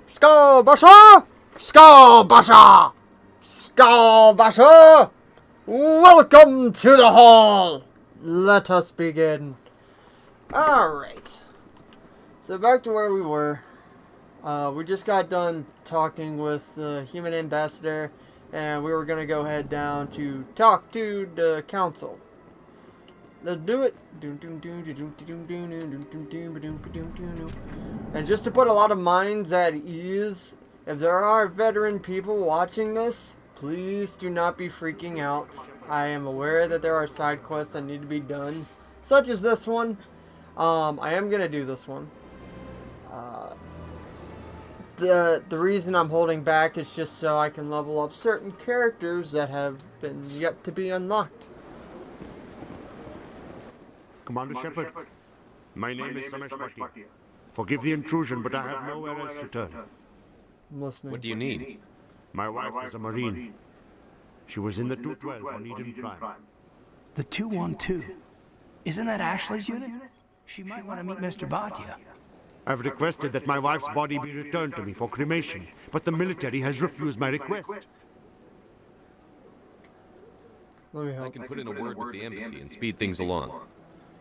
Skullbasha! Skullbasha! Skullbasha! Welcome to the hall! Let us begin. Alright. So back to where we were. We just got done talking with the human ambassador, and we were going to go head down to talk to the council. Let's do it. And just to put a lot of minds at ease, if there are veteran people watching this, please do not be freaking out. I am aware that there are side quests that need to be done, such as this one. I am going to do this one. The reason I'm holding back is just so I can level up certain characters that have been yet to be unlocked. Commander Shepard, my name is Sameshpati. Forgive the intrusion, but I have nowhere else to turn. I'm listening. What do you need? My wife was a Marine. She was in the 212 on Eden Prime. The 212? Isn't that Ashley's unit? She might want to meet Mr. Bhatia. I've requested that my wife's body be returned to me for cremation, but the military has refused my request. Let me help. I can put in a word with the embassy and speed things along.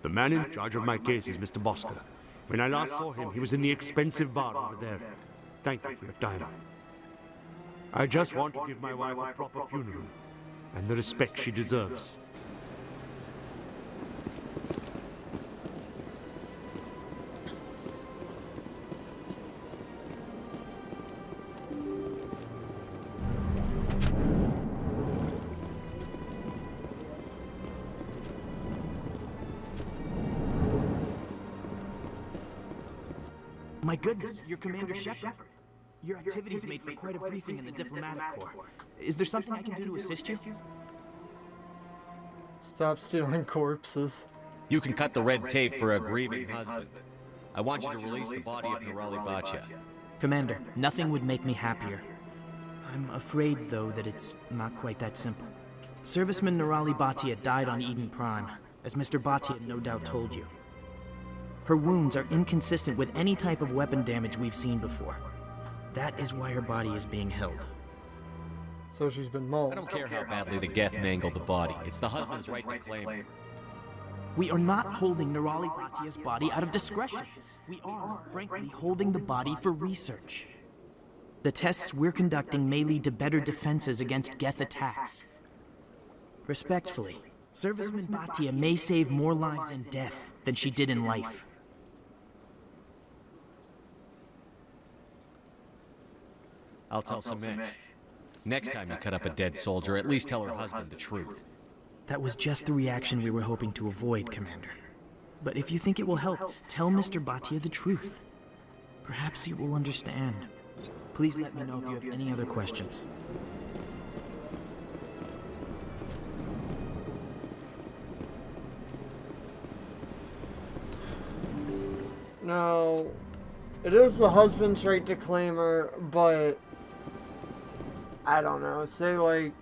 The man in charge of my case is Mr. Bosker. When I last saw him, he was in the expensive bar over there. Thank you for your time. I just want to give my wife a proper funeral, and the respect she deserves. My goodness, you're Commander Shepard. Your activities made for quite a briefing in the diplomatic corps. Is there something I can do to assist you? Stop stealing corpses. You can cut the red tape for a grieving husband. I want you to release the body of Nirali Bhatia. Commander, nothing would make me happier. I'm afraid, though, that it's not quite that simple. Serviceman Nirali Bhatia died on Eden Prime, as Mr. Bhatia no doubt told you. Her wounds are inconsistent with any type of weapon damage we've seen before. That is why her body is being held. So she's been mauled. I don't care how badly the Geth mangled the body. It's the husband's right to claim it. We are not holding Nirali Bhatia's body out of discretion. We are, frankly, holding the body for research. The tests we're conducting may lead to better defenses against Geth attacks. Respectfully, Serviceman Bhatia may save more lives in death than she did in life. I'll tell Samesh. Next time you cut up a dead soldier, at least tell her husband the truth. That was just the reaction we were hoping to avoid, Commander. But if you think it will help, tell Mr. Bhatia the truth. Perhaps he will understand. Please let me know if you have any other questions. Now, it is the husband's right to claim her, but I don't know. Say like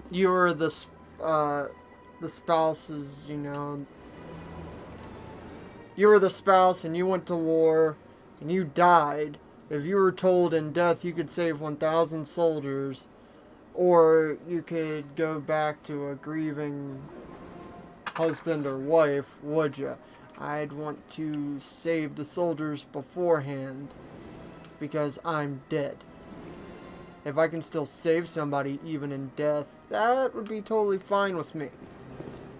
you were the spouse's, you know, you were the spouse and you went to war and you died. If you were told in death you could save 1,000 soldiers, or you could go back to a grieving husband or wife, would you? I'd want to save the soldiers beforehand because I'm dead. If I can still save somebody even in death, that would be totally fine with me.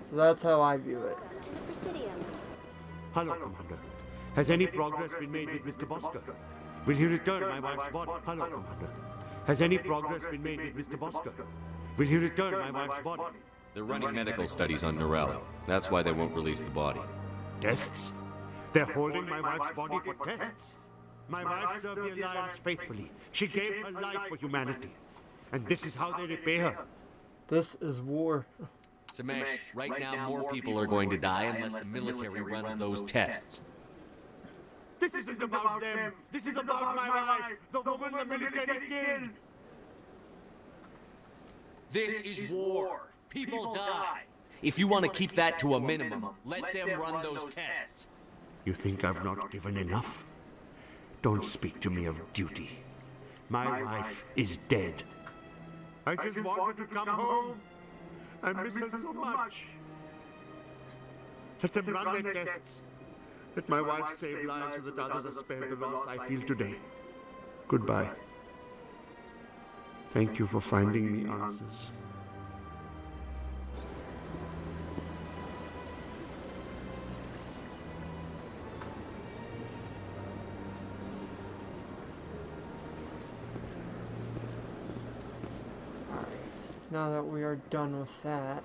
So that's how I view it. To the Presidium. Hello, Commander. Has any progress been made with Mr. Bosker? Will he return my wife's body? Hello, Commander. Has any progress been made with Mr. Bosker? Will he return my wife's body? They're running medical studies on Nirali. That's why they won't release the body. Tests? They're holding my wife's body for tests? My wife served the Alliance faithfully. She gave her life for humanity. And this is how they repay her. This is war. Samesh, right now more people are going to die unless the military runs those tests. This isn't about them. This is about my wife, the woman the military killed. This is war. People die. If you want to keep that to a minimum, let them run those tests. You think I've not given enough? Don't speak to me of duty. My wife is dead. I just wanted to come home. I miss her so much. Let them run their tests. Let my wife save lives so that others are spared the loss I feel today. Goodbye. Thank you for finding me answers. Now that we are done with that,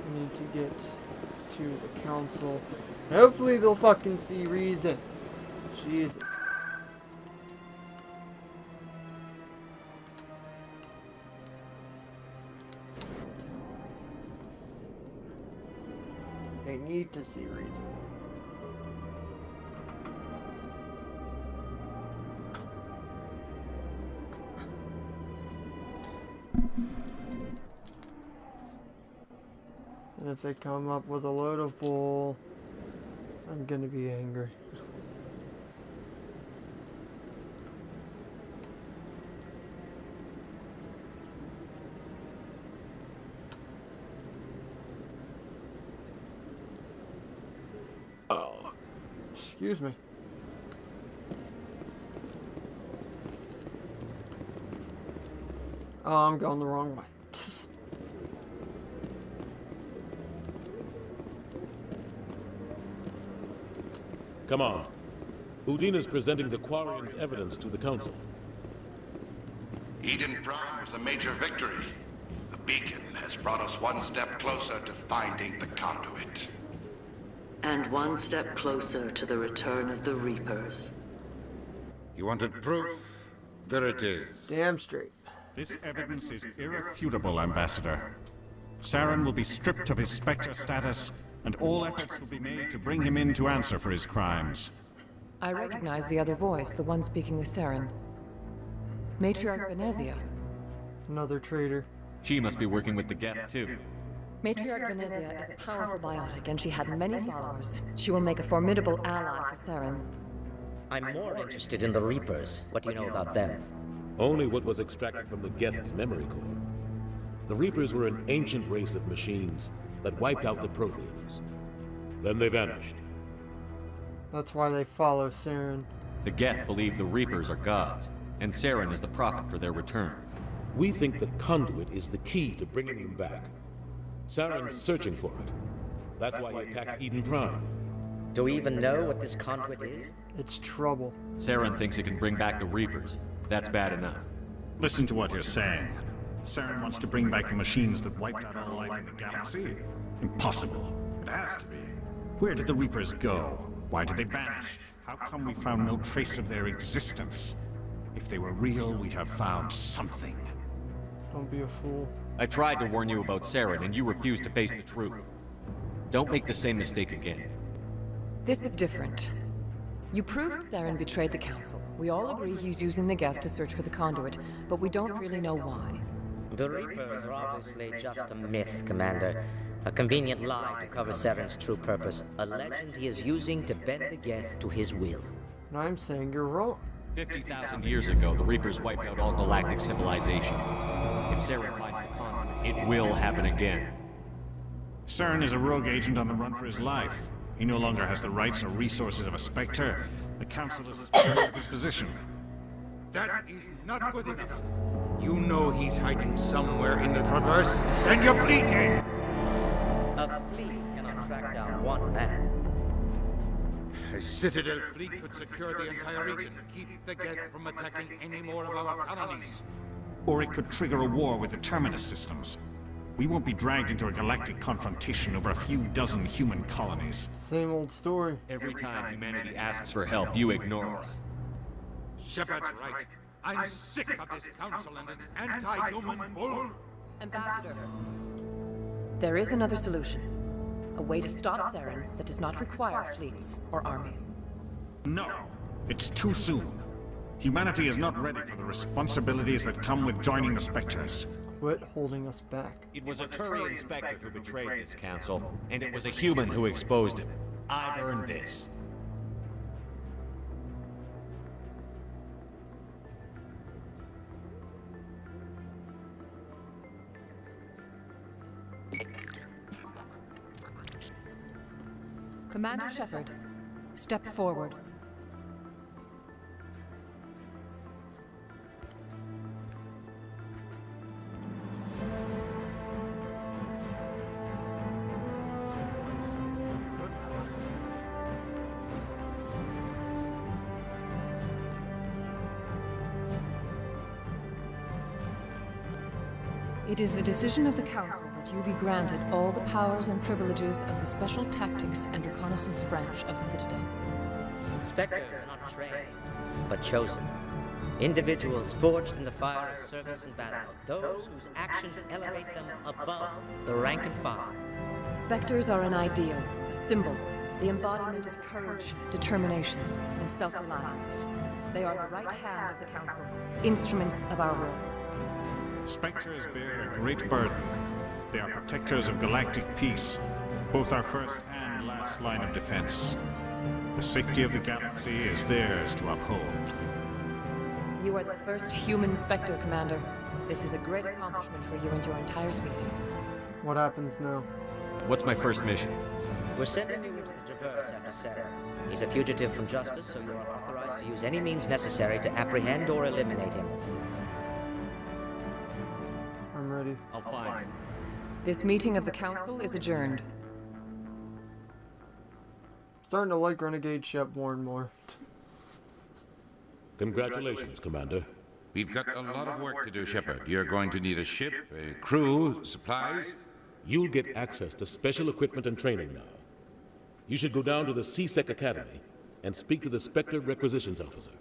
we need to get to the council. Hopefully they'll fucking see reason. Jesus. They need to see reason. And if they come up with a load of bull, I'm gonna be angry. Oh. Excuse me. Oh, I'm going the wrong way. Come on. Udine is presenting the Quarian's evidence to the Council. Eden Prime was a major victory. The beacon has brought us one step closer to finding the conduit. And one step closer to the return of the Reapers. You wanted proof? There it is. Damn straight. This evidence is irrefutable, Ambassador. Saren will be stripped of his Spectre status, and all efforts will be made to bring him in to answer for his crimes. I recognize the other voice, the one speaking with Saren. Matriarch Benezia. Another traitor. She must be working with the Geth, too. Matriarch Benezia is a powerful biotic, and she had many followers. She will make a formidable ally for Saren. I'm more interested in the Reapers. What do you know about them? Only what was extracted from the Geth's memory core. The Reapers were an ancient race of machines that wiped out the Protheans. Then they vanished. That's why they follow Saren. The Geth believe the Reapers are gods, and Saren is the prophet for their return. We think the conduit is the key to bringing them back. Saren's searching for it. That's why he attacked Eden Prime. Do we even know what this conduit is? It's trouble. Saren thinks it can bring back the Reapers. That's bad enough. Listen to what you're saying. Saren wants to bring back the machines that wiped out all life in the galaxy? Impossible. It has to be. Where did the Reapers go? Why did they vanish? How come we found no trace of their existence? If they were real, we'd have found something. Don't be a fool. I tried to warn you about Saren, and you refused to face the truth. Don't make the same mistake again. This is different. You proved Saren betrayed the Council. We all agree he's using the Geth to search for the conduit, but we don't really know why. The Reapers are obviously just a myth, Commander. A convenient lie to cover Saren's true purpose. A legend he is using to bend the Geth to his will. And I'm saying you're wrong. 50,000 years ago, the Reapers wiped out all galactic civilization. If Saren finds the conduit, it will happen again. Saren is a rogue agent on the run for his life. He no longer has the rights or resources of a Spectre. The Council is secure of his position. That is not good enough. You know he's hiding somewhere in the Traverse. Send your fleet in! A fleet cannot track down one man. A Citadel fleet could secure the entire region, keep the Geth from attacking any more of our colonies. Or it could trigger a war with the Terminus systems. We won't be dragged into a galactic confrontation over a few dozen human colonies. Same old story. Every time humanity asks for help, you ignore us. Shepard's right. I'm sick of this council and its anti-human bull. Ambassador, there is another solution. A way to stop Saren that does not require fleets or armies. No, it's too soon. Humanity is not ready for the responsibilities that come with joining the Spectres. Quit holding us back. It was a Turian Spectre who betrayed this council, and it was a human who exposed him. I've earned this. Commander Shepard, step forward. It is the decision of the Council that you be granted all the powers and privileges of the Special Tactics and Reconnaissance branch of the Citadel. Spectres are not trained, but chosen. Individuals forged in the fire of service and battle. Those whose actions elevate them above the rank and file. Spectres are an ideal, a symbol, the embodiment of courage, determination, and self-reliance. They are the right hand of the Council, instruments of our will. Spectres bear a great burden. They are protectors of galactic peace, both our first and last line of defense. The safety of the galaxy is theirs to uphold. You are the first human Spectre, Commander. This is a great accomplishment for you and your entire species. What happens now? What's my first mission? We're sending you into the Traverse after Seth. He's a fugitive from justice, so you are authorized to use any means necessary to apprehend or eliminate him. I'm ready. I'll find him. This meeting of the Council is adjourned. Starting to like Renegade Shep more and more. Congratulations, Commander. We've got a lot of work to do, Shepard. You're going to need a ship, a crew, supplies. You'll get access to special equipment and training now. You should go down to the CSEC Academy and speak to the Spectre Requisitions Officer.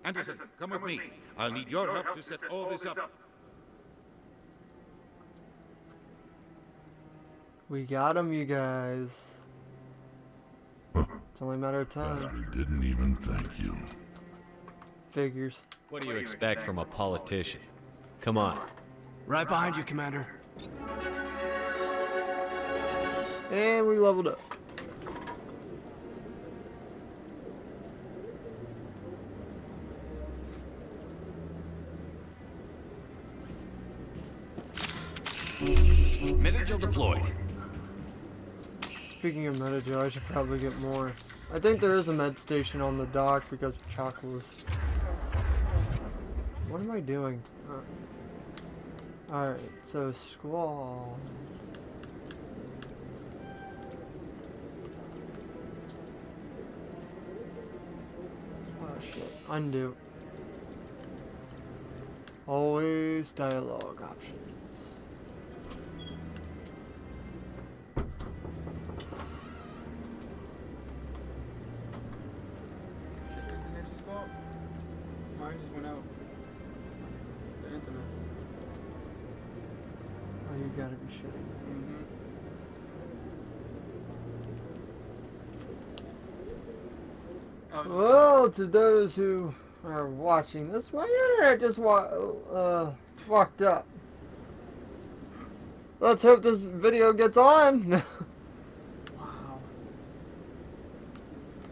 Anderson, come with me. I'll need your help to set all this up. We got him, you guys. It's only a matter of time. Bastard didn't even thank you. Figures. What do you expect from a politician? Come on. Right behind you, Commander. And we leveled up. Metagel deployed. Speaking of Metagel, I should probably get more. I think there is a med station on the dock because of Jskullz. What am I doing? Alright, so Squall. Oh shit, undo. Always dialogue options. Mine just went out. The internet. Oh, you gotta be shitting. Well, to those who are watching this, my internet just fucked up. Let's hope this video gets on. Wow.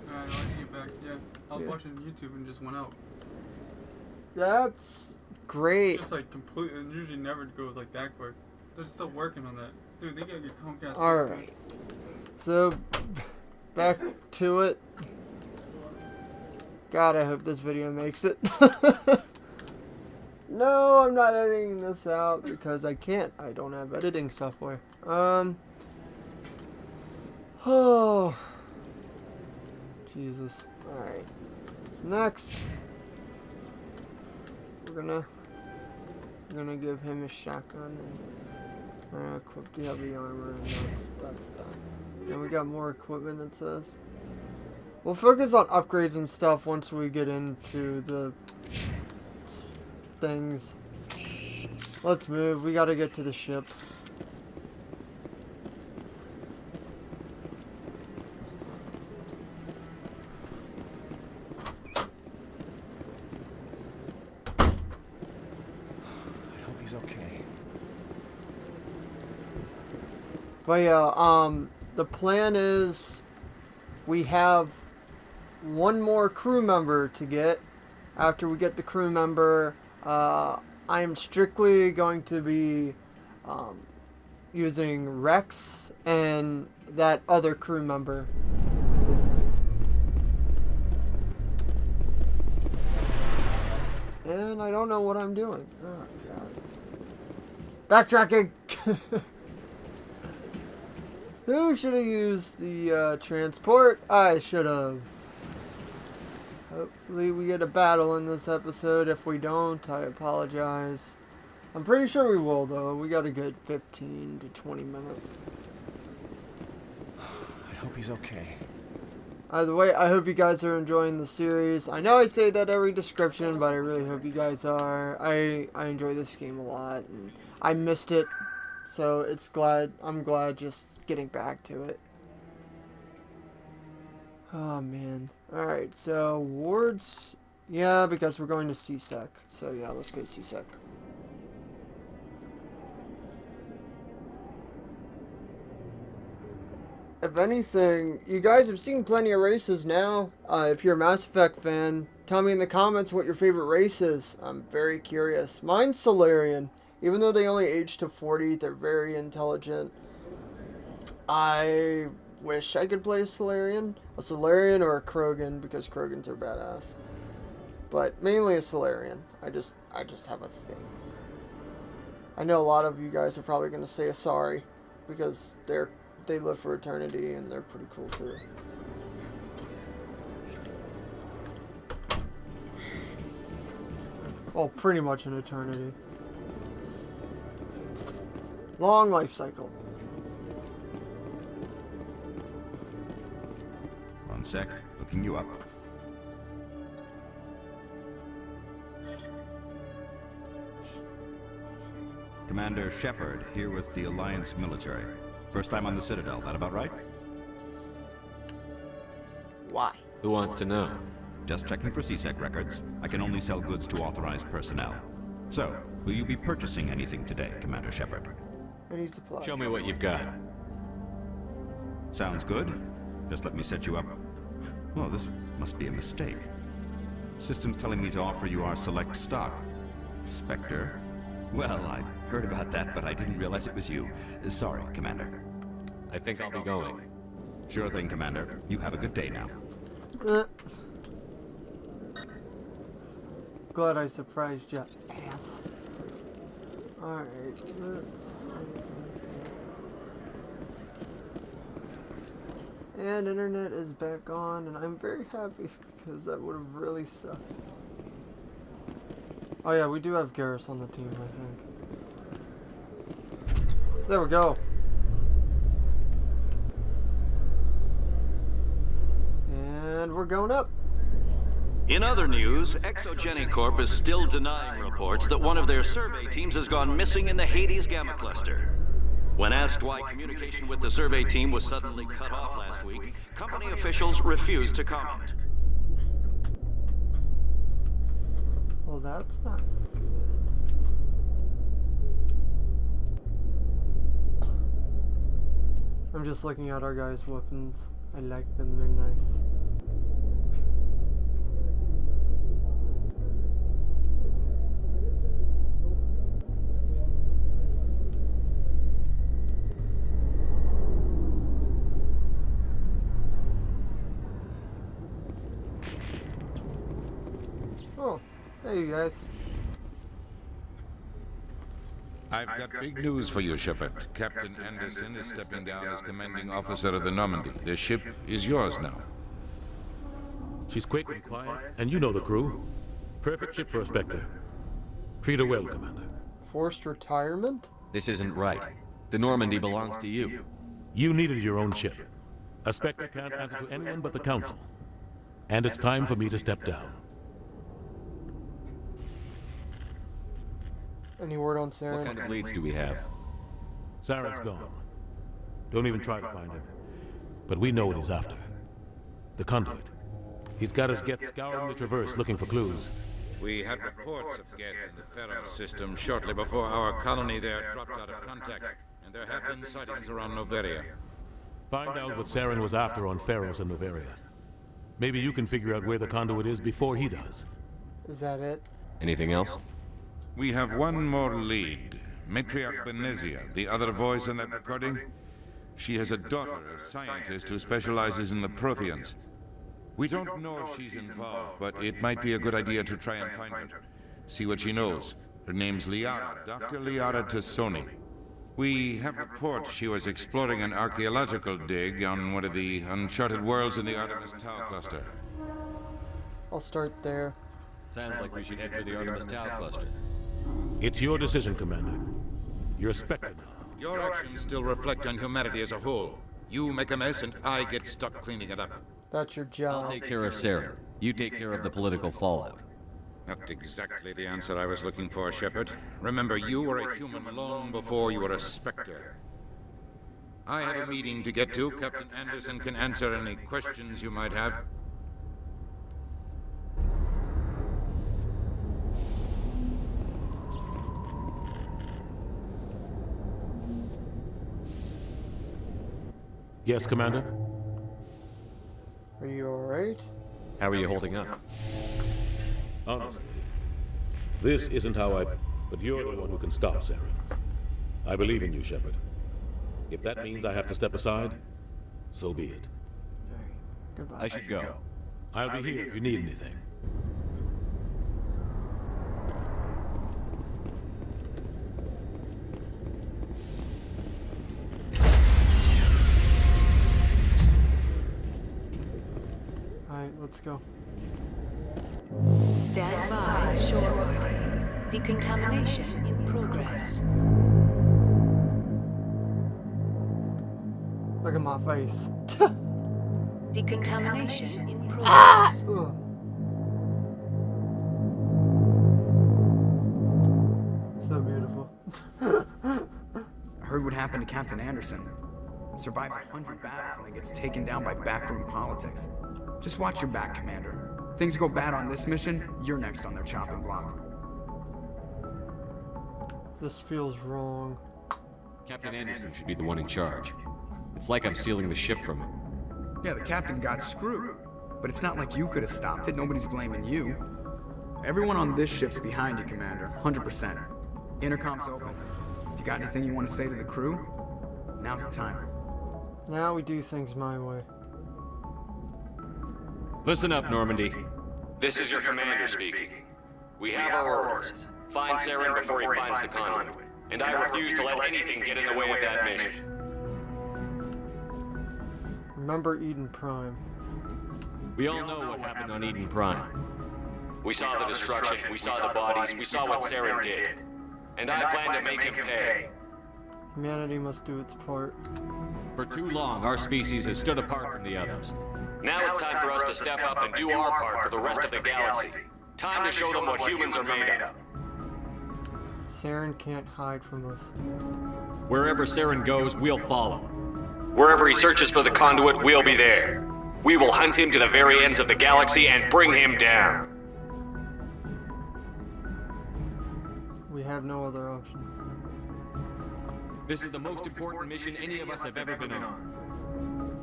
Alright, I'll get back. Yeah, I was watching YouTube and just went out. That's great. Just like completely, and usually never goes like that quick. They're still working on that. Dude, they gotta get Comcast. Alright. So, back to it. God, I hope this video makes it. No, I'm not editing this out because I can't. I don't have editing software. Oh. Jesus. Alright. So next, we're gonna give him a shotgun and we're gonna equip the heavy armor, and that's that. And we got more equipment, it says. We'll focus on upgrades and stuff once we get into the things. Let's move. We gotta get to the ship. I hope he's okay. But yeah, the plan is we have one more crew member to get. After we get the crew member, I am strictly going to be using Rex and that other crew member. and I don't know what I'm doing. Oh, God. Backtracking! Who should have used the transport? I should have. Hopefully we get a battle in this episode. If we don't, I apologize. I'm pretty sure we will, though. We got a good 15 to 20 minutes. I hope he's okay. Either way, I hope you guys are enjoying the series. I know I say that every description, but I really hope you guys are. I enjoy this game a lot, and I missed it, so I'm glad just getting back to it. Oh, man. Alright, so wards... Yeah, because we're going to SETH. So, yeah, let's go SETH. If anything, you guys have seen plenty of races now. If you're a Mass Effect fan, tell me in the comments what your favorite race is. I'm very curious. Mine's Solarian. Even though they only age to 40, they're very intelligent. I wish I could play a Solarian or a Krogan, because Krogans are badass. But mainly a Solarian. I just have a thing. I know a lot of you guys are probably going to say Asari, because they live for eternity and they're pretty cool too. Well, pretty much an eternity. Long life cycle. One sec, looking you up. Commander Shepard, here with the Alliance military. First time on the Citadel, that about right? Why? Who wants to know? Just checking for CSEC records. I can only sell goods to authorized personnel. So, will you be purchasing anything today, Commander Shepard? I need supplies. Show me what you've got. Sounds good. Just let me set you up. Well, this must be a mistake. System's telling me to offer you our select stock. Spectre? Well, I heard about that, but I didn't realize it was you. Sorry, Commander. I think I'll be going. Sure thing, Commander. You have a good day now. Glad I surprised you, ass. Alright, let's. And internet is back on, and I'm very happy because that would have really sucked. Oh yeah, we do have Garrus on the team, I think. There we go. And we're going up. In other news, Exogeny Corp is still denying reports that one of their survey teams has gone missing in the Hades Gamma Cluster. When asked why communication with the survey team was suddenly cut off last week, company officials refused to comment. Well, that's not good. I'm just looking at our guys' weapons. I like them, they're nice. Hey, you guys. I've got big news for you, Shepard. Captain Anderson is stepping down as commanding officer of the Normandy. The ship is yours now. She's quick and quiet, and you know the crew. Perfect ship for a Spectre. Treat her well, Commander. Forced retirement? This isn't right. The Normandy belongs to you. You needed your own ship. A Spectre can't answer to anyone but the Council. And it's time for me to step down. Any word on Saren? What kind of leads do we have? Saren's gone. Don't even try to find him. But we know what he's after. The conduit. He's got his Geth scouring the Traverse looking for clues. We had reports of Geth in the Pharos system shortly before our colony there dropped out of contact, and there have been sightings around Noveria. Find out what Saren was after on Pharos and Noveria. Maybe you can figure out where the conduit is before he does. Is that it? Anything else? We have one more lead. Matriarch Benezia, the other voice in that recording. She has a daughter, a scientist who specializes in the Protheans. We don't know if she's involved, but it might be a good idea to try and find her. See what she knows. Her name's Liara, Dr. Liara Tassoni. We have reports she was exploring an archaeological dig on one of the uncharted worlds in the Artemis Tau cluster. I'll start there. Sounds like we should head for the Artemis Tau cluster. It's your decision, Commander. You're a Spectre now. Your actions still reflect on humanity as a whole. You make a mess and I get stuck cleaning it up. That's your job. I'll take care of Saren. You take care of the political fallout. Not exactly the answer I was looking for, Shepard. Remember, you were a human long before you were a Spectre. I have a meeting to get to. Captain Anderson can answer any questions you might have. Yes, Commander? Are you alright? How are you holding up? Honestly, this isn't how I... But you're the one who can stop Saren. I believe in you, Shepard. If that means I have to step aside, so be it. Goodbye. I should go. I'll be here if you need anything. Alright, let's go. Stand by, shore party. Decontamination in progress. Look at my face. Decontamination in progress. Ah! So beautiful. I heard what happened to Captain Anderson. Survives 100 battles and then gets taken down by backroom politics. Just watch your back, Commander. Things go bad on this mission, you're next on their chopping block. This feels wrong. Captain Anderson should be the one in charge. It's like I'm stealing the ship from him. Yeah, the captain got screwed. But it's not like you could have stopped it. Nobody's blaming you. Everyone on this ship's behind you, Commander. 100%. Intercom's open. If you got anything you want to say to the crew, now's the time. Now we do things my way. Listen up, Normandy. This is your commander speaking. We have our orders. Find Saren before he finds the conduit. And I refuse to let anything get in the way of that mission. Remember Eden Prime. We all know what happened on Eden Prime. We saw the destruction, we saw the bodies, we saw what Saren did. And I plan to make him pay. Humanity must do its part. For too long, our species has stood apart from the others. Now it's time for us to step up and do our part for the rest of the galaxy. Time to show them what humans are made of. Saren can't hide from us. Wherever Saren goes, we'll follow. Wherever he searches for the conduit, we'll be there. We will hunt him to the very ends of the galaxy and bring him down. We have no other options. This is the most important mission any of us have ever been on.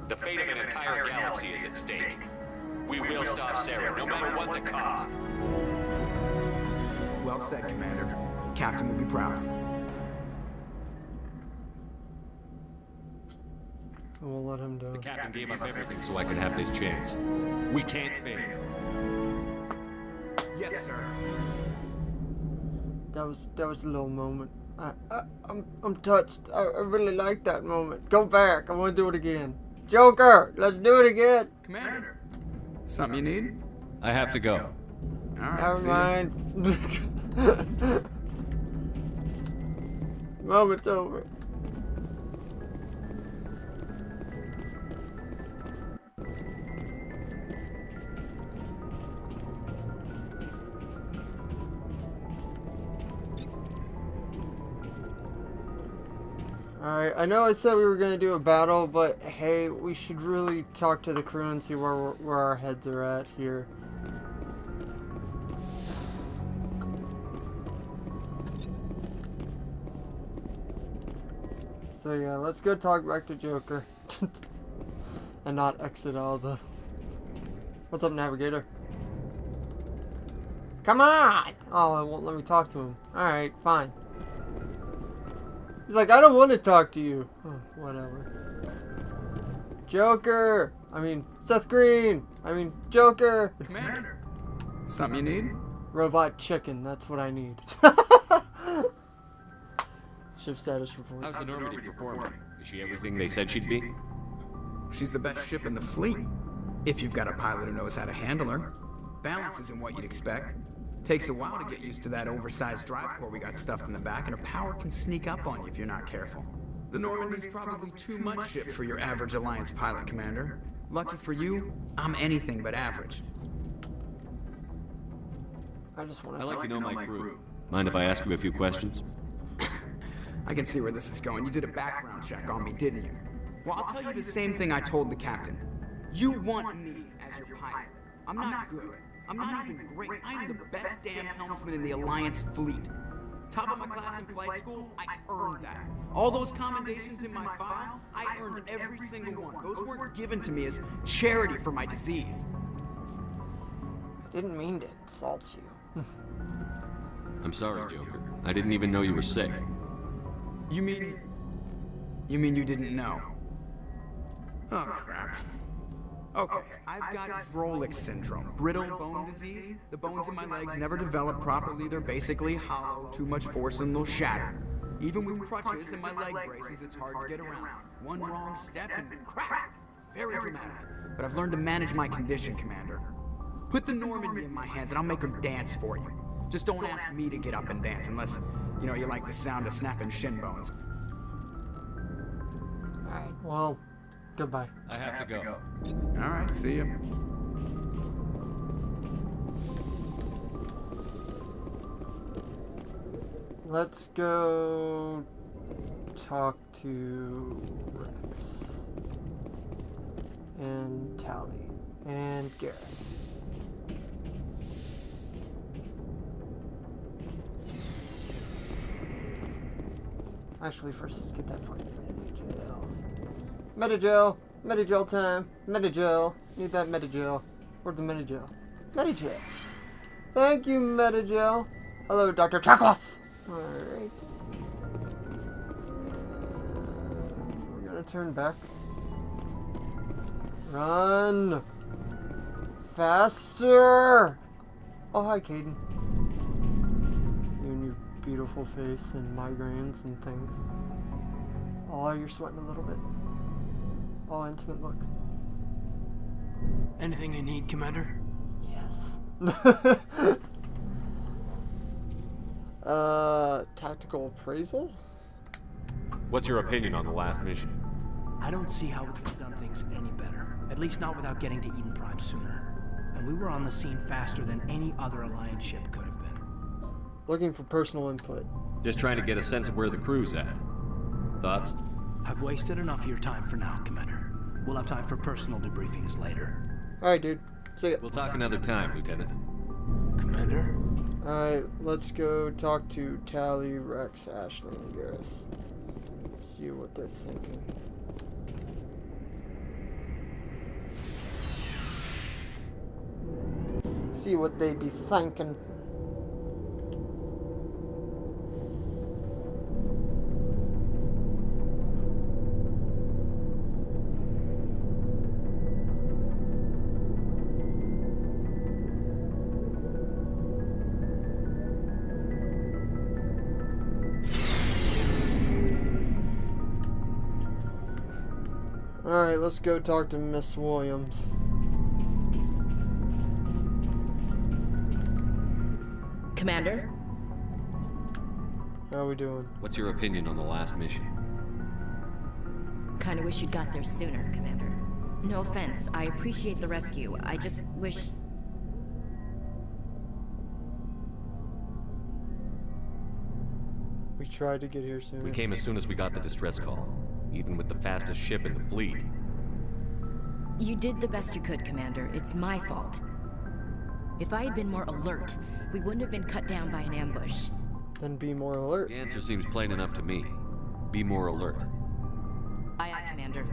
The fate of an entire galaxy is at stake. We will stop Saren, no matter what the cost. Well said, Commander. Captain will be proud. We'll let him down. The captain gave up everything so I could have this chance. We can't fail. Yes, sir. That was a little moment. I'm touched. I really like that moment. Go back. I want to do it again. Joker, let's do it again. Commander, something you need? I have to go. All right. Never mind. Moment's over. Alright, I know I said we were going to do a battle, but hey, we should really talk to the crew and see where our heads are at here. So yeah, let's go talk back to Joker. And not exit all the... What's up, Navigator? Come on! Oh, it won't let me talk to him. Alright, fine. He's like, I don't want to talk to you. Oh, whatever. Joker! I mean, Seth Green! I mean, Joker! Commander, something you need? Robot chicken, that's what I need. Ship status report. How's the Normandy performing? Is she everything they said she'd be? She's the best ship in the fleet. If you've got a pilot who knows how to handle her. Balance isn't what you'd expect. Takes a while to get used to that oversized drive core we got stuffed in the back, and her power can sneak up on you if you're not careful. The Normandy's probably too much ship for your average Alliance pilot, Commander. Lucky for you, I'm anything but average. I just want I like to know my crew. Mind if I ask you a few questions? I can see where this is going. You did a background check on me, didn't you? Well, I'll tell you the same thing I told the captain. You want me as your pilot. I'm not good. I'm not even great. I'm the best damn helmsman in the Alliance fleet. Top of my class in flight school, I earned that. All those commendations in my file, I earned every single one. Those weren't given to me as charity for my disease. I didn't mean to insult you. I'm sorry, Joker. I didn't even know you were sick. You mean you didn't know? Oh, crap. Okay, I've got Vrolik syndrome, brittle bone disease. The bones in my legs never develop properly. They're basically hollow, too much force and they'll shatter. Even with crutches and my leg braces, it's hard to get around. One wrong step and crack! It's very dramatic. But I've learned to manage my condition, Commander. Put the Normandy in my hands and I'll make her dance for you. Just don't ask me to get up and dance unless, you like the sound of snapping shin bones. Alright, well, goodbye. I have to go. Alright, see ya. Let's go talk to Rex. And Tally. And Garrus. Actually, first let's get that fucking Metagel. Metagel time. Metagel. Need that Metagel. Where's the Metagel? Metagel. Thank you, Metagel. Hello, Dr. Chakwas. Alright. We're gonna turn back. Run. Faster. Oh, hi, Caden. You and your beautiful face and migraines and things. Oh, you're sweating a little bit. Oh, intimate look. Anything you need, Commander? Yes. Tactical appraisal? What's your opinion on the last mission? I don't see how we could have done things any better. At least not without getting to Eden Prime sooner. And we were on the scene faster than any other Alliance ship could have been. Looking for personal input. Just trying to get a sense of where the crew's at. Thoughts? I've wasted enough of your time for now, Commander. We'll have time for personal debriefings later. Alright, dude. See ya. We'll talk another time, Lieutenant. Commander? Alright, let's go talk to Tally, Rex, Ashley, and Garrus. See what they're thinking. See what they be thinking. Alright, let's go talk to Miss Williams. Commander? How are we doing? What's your opinion on the last mission? Kinda wish you'd got there sooner, Commander. No offense, I appreciate the rescue. I just wish... We tried to get here soon. We came as soon as we got the distress call, even with the fastest ship in the fleet. You did the best you could, Commander. It's my fault. If I had been more alert, we wouldn't have been cut down by an ambush. Then be more alert. The answer seems plain enough to me. Be more alert. Aye, aye, Commander.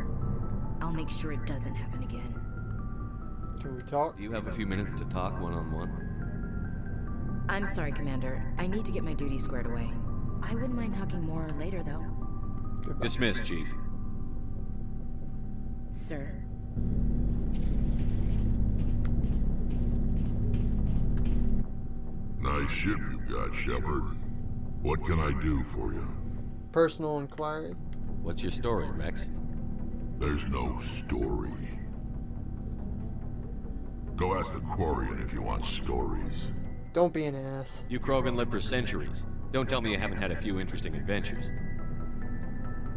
I'll make sure it doesn't happen again. Can we talk? Do you have a few minutes to talk one-on-one? I'm sorry, Commander. I need to get my duties squared away. I wouldn't mind talking more later, though. Goodbye. Dismissed, Chief. Sir. Nice ship you've got, Shepard. What can I do for you? Personal inquiry. What's your story, Rex? There's no story. Go ask the Quarian if you want stories. Don't be an ass. You Krogan lived for centuries. Don't tell me you haven't had a few interesting adventures.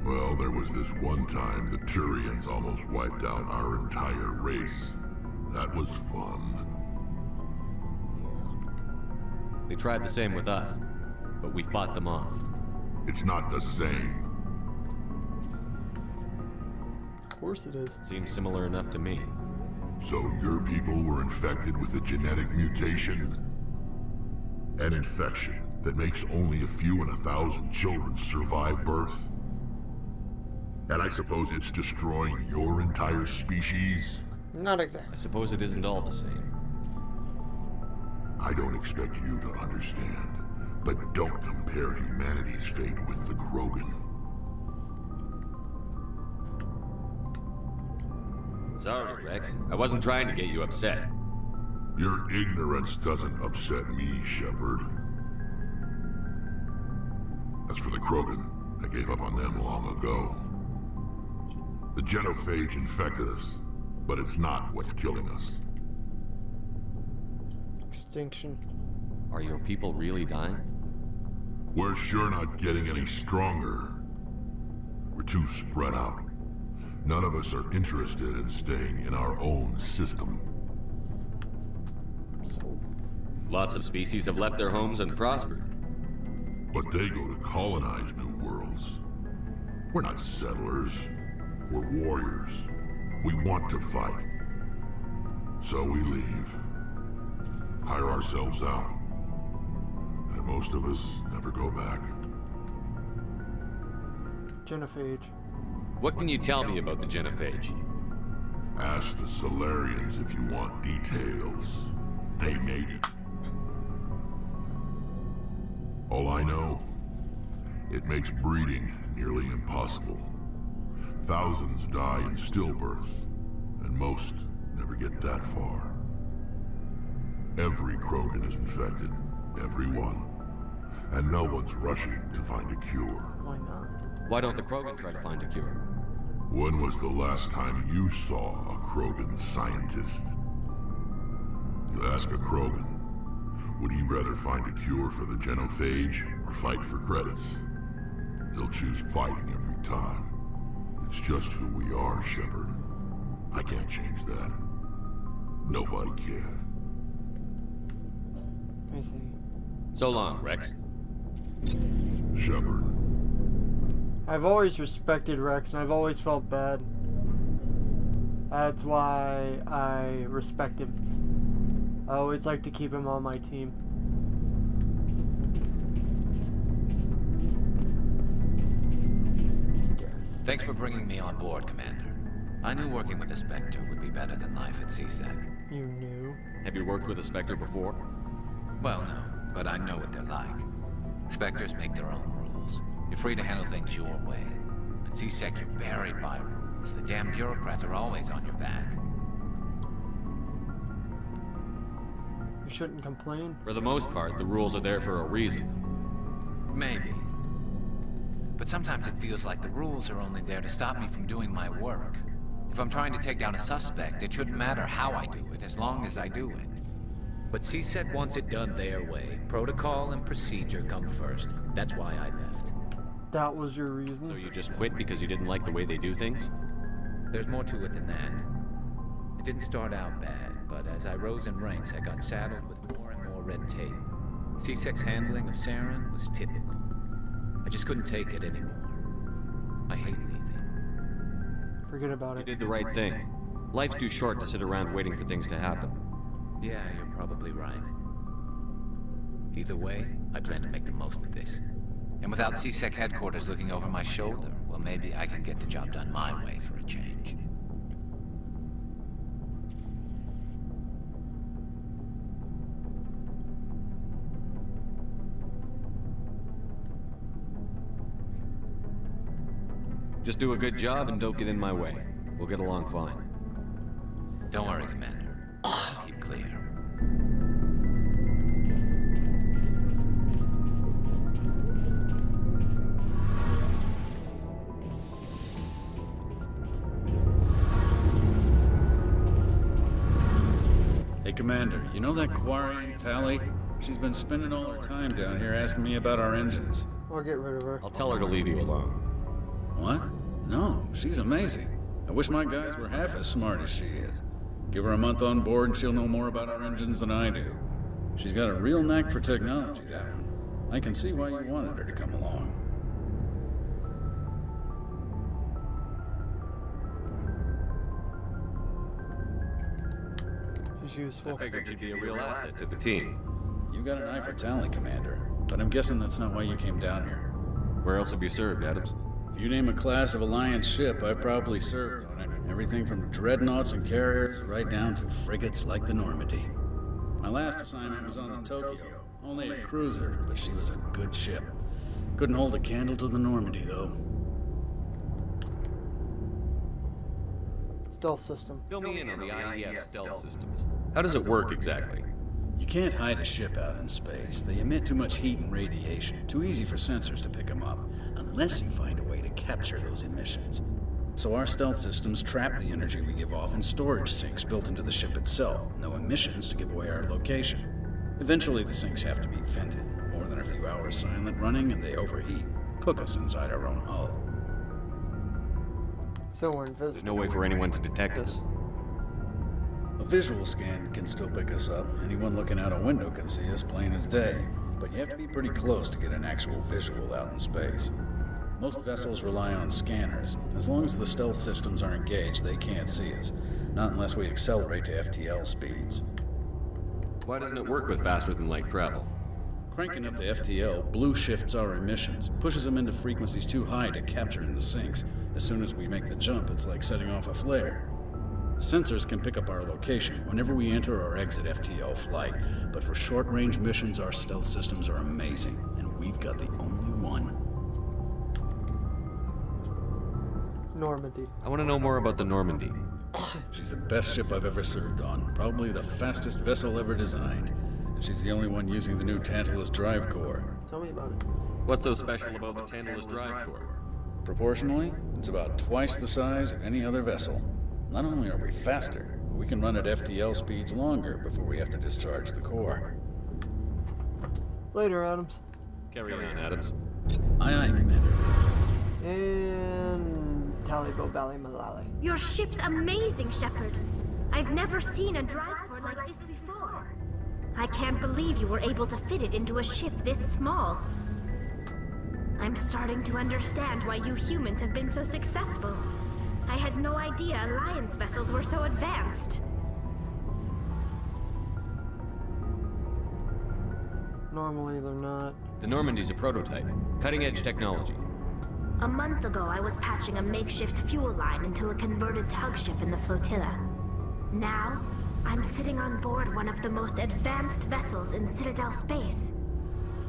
Well, there was this one time the Turians almost wiped out our entire race. That was fun. They tried the same with us, but we fought them off. It's not the same. Of course it is. Seems similar enough to me. So your people were infected with a genetic mutation? An infection that makes only a few in 1,000 children survive birth? And I suppose it's destroying your entire species? Not exactly. I suppose it isn't all the same. I don't expect you to understand, but don't compare humanity's fate with the Krogan. Sorry, Rex. I wasn't trying to get you upset. Your ignorance doesn't upset me, Shepard. As for the Krogan, I gave up on them long ago. The genophage infected us, but it's not what's killing us. Extinction. Are your people really dying? We're sure not getting any stronger. We're too spread out. None of us are interested in staying in our own system. Lots of species have left their homes and prospered. But they go to colonize new worlds. We're not settlers. We're warriors. We want to fight. So we leave. Hire ourselves out. And most of us never go back. Genophage. What can you tell me about the genophage? Ask the Solarians if you want details. They made it. All I know, it makes breeding nearly impossible. Thousands die in stillbirth, and most never get that far. Every Krogan is infected. Every one. And no one's rushing to find a cure. Why not? Why don't the Krogan try to find a cure? When was the last time you saw a Krogan scientist? You ask a Krogan, would he rather find a cure for the genophage or fight for credits? He'll choose fighting every time. It's just who we are, Shepard. I can't change that. Nobody can. I see. So long, Rex. Shepard. I've always respected Rex, and I've always felt bad. That's why I respect him. I always like to keep him on my team. Thanks for bringing me on board, Commander. I knew working with the Spectre would be better than life at SETH. You knew? Have you worked with a Spectre before? Well, no, but I know what they're like. Spectres make their own rules. You're free to handle things your way. At SETH, you're buried by rules. The damn bureaucrats are always on your back. You shouldn't complain. For the most part, the rules are there for a reason. Maybe. But sometimes it feels like the rules are only there to stop me from doing my work. If I'm trying to take down a suspect, it shouldn't matter how I do it, as long as I do it. But SETH wants it done their way. Protocol and procedure come first. That's why I left. That was your reason? So you just quit because you didn't like the way they do things? There's more to it than that. It didn't start out bad, but as I rose in ranks, I got saddled with more and more red tape. SETH's handling of Saren was typical. I just couldn't take it anymore. I hate leaving. Forget about You it. did the right thing. Life's too short to sit around waiting for things to happen. Yeah, you're probably right. Either way, I plan to make the most of this. And without CSEC headquarters looking over my shoulder, well, maybe I can get the job done my way for a change. Just do a good job and don't get in my way. We'll get along fine. Don't worry, Commander. I'll keep clear. Hey, Commander, you know that Quarian, Tally? She's been spending all her time down here asking me about our engines. I'll get rid of her. I'll tell her to leave you alone. What? No, she's amazing. I wish my guys were half as smart as she is. Give her a month on board and she'll know more about our engines than I do. She's got a real knack for technology, that one. I can see why you wanted her to come along. She's useful. I figured you'd be a real asset to the team. You got an eye for talent, Commander, but I'm guessing that's not why you came down here. Where else have you served, Adams? If you name a class of Alliance ship, I've probably served on it. Everything from dreadnoughts and carriers right down to frigates like the Normandy. My last assignment was on the Tokyo. Only a cruiser, but she was a good ship. Couldn't hold a candle to the Normandy, though. Stealth system. Fill me in on the IES stealth systems. How does it work exactly? You can't hide a ship out in space. They emit too much heat and radiation. Too easy for sensors to pick them up, unless you find a way to capture those emissions. So our stealth systems trap the energy we give off in storage sinks built into the ship itself. No emissions to give away our location. Eventually the sinks have to be vented. More than a few hours silent running and they overheat. Cook us inside our own hull. So we're invisible. There's no way for anyone to detect us? A visual scan can still pick us up. Anyone looking out a window can see us plain as day. But you have to be pretty close to get an actual visual out in space. Most vessels rely on scanners. As long as the stealth systems are engaged, they can't see us. Not unless we accelerate to FTL speeds. Why doesn't it work with faster-than-light travel? Cranking up to FTL blue shifts our emissions, pushes them into frequencies too high to capture in the sinks. As soon as we make the jump, it's like setting off a flare. Sensors can pick up our location whenever we enter or exit FTL flight, but for short-range missions, our stealth systems are amazing, and we've got the only one. Normandy. I want to know more about the Normandy. She's the best ship I've ever served on, probably the fastest vessel ever designed. And she's the only one using the new Tantalus drive core. Tell me about it. What's so special about the Tantalus drive core? Proportionally, it's about twice the size of any other vessel. Not only are we faster, but we can run at FTL speeds longer before we have to discharge the core. Later, Adams. Carry on, Adams. Aye, aye, Commander. And Talibo Bally Malali. Your ship's amazing, Shepard. I've never seen a drive core like this before. I can't believe you were able to fit it into a ship this small. I'm starting to understand why you humans have been so successful. I had no idea Alliance vessels were so advanced. Normally they're not. The Normandy's a prototype. Cutting-edge technology. A month ago, I was patching a makeshift fuel line into a converted tug ship in the flotilla. Now, I'm sitting on board one of the most advanced vessels in Citadel space.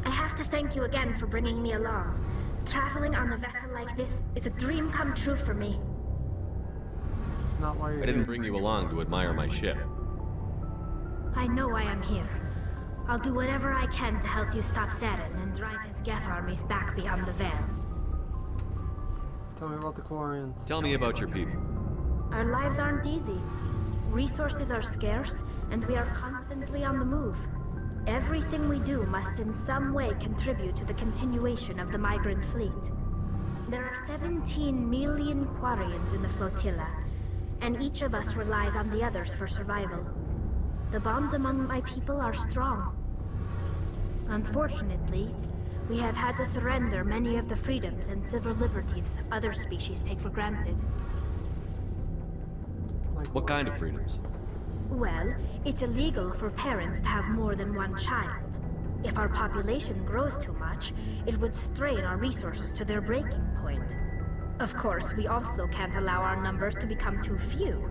I have to thank you again for bringing me along. Traveling on a vessel like this is a dream come true for me. It's not why you're I didn't bring you along to admire my ship. I know I am here. I'll do whatever I can to help you stop Saren and drive his Geth armies back beyond the Veil. Tell me about the Quarians. Tell me about your people. Our lives aren't easy. Resources are scarce, and we are constantly on the move. Everything we do must in some way contribute to the continuation of the migrant fleet. There are 17 million Quarians in the flotilla, and each of us relies on the others for survival. The bonds among my people are strong. Unfortunately, we have had to surrender many of the freedoms and civil liberties other species take for granted. What kind of freedoms? Well, it's illegal for parents to have more than one child. If our population grows too much, it would strain our resources to their breaking point. Of course, we also can't allow our numbers to become too few.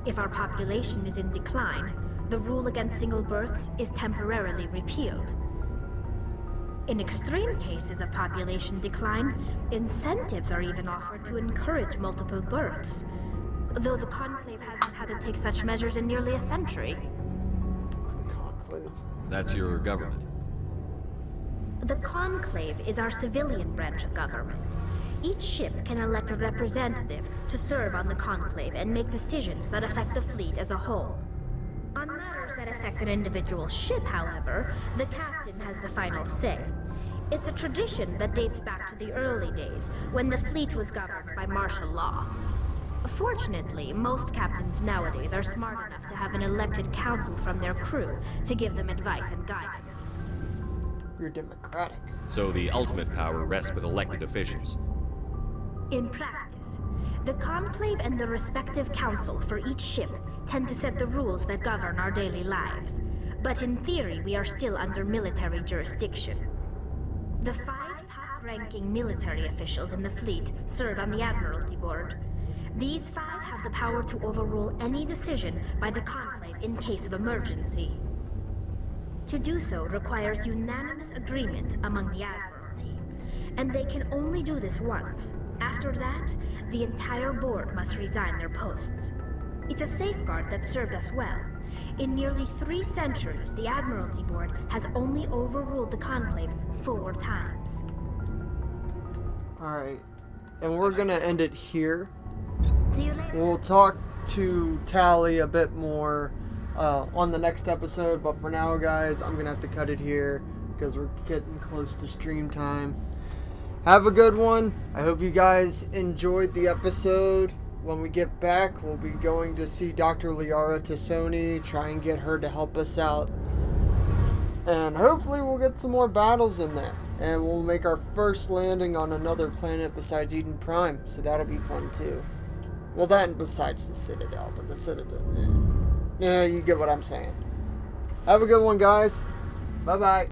If our population is in decline, the rule against single births is temporarily repealed. In extreme cases of population decline, incentives are even offered to encourage multiple births, though the Conclave hasn't had to take such measures in nearly a century. The Conclave? That's your government. The Conclave is our civilian branch of government. Each ship can elect a representative to serve on the Conclave and make decisions that affect the fleet as a whole. On matters that affect an individual ship, however, the captain has the final say. It's a tradition that dates back to the early days, when the fleet was governed by martial law. Fortunately, most captains nowadays are smart enough to have an elected council from their crew to give them advice and guidance. You're democratic. So the ultimate power rests with elected officials. In practice, the Conclave and the respective council for each ship tend to set the rules that govern our daily lives. But in theory, we are still under military jurisdiction. The 5 top-ranking military officials in the fleet serve on the Admiralty Board. These 5 have the power to overrule any decision by the Conclave in case of emergency. To do so requires unanimous agreement among the Admiralty, and they can only do this once. After that, the entire board must resign their posts. It's a safeguard that served us well. In nearly 3 centuries, the Admiralty Board has only overruled the Conclave 4 times. Alright, and we're gonna end it here. See you later. We'll talk to Tally a bit more on the next episode, but for now, guys, I'm gonna have to cut it here because we're getting close to stream time. Have a good one. I hope you guys enjoyed the episode. When we get back, we'll be going to see Dr. Liara Tassoni, try and get her to help us out. And hopefully we'll get some more battles in there. And we'll make our first landing on another planet besides Eden Prime, so that'll be fun too. Well, that and besides the Citadel, but the Citadel, yeah, you get what I'm saying. Have a good one, guys. Bye-bye.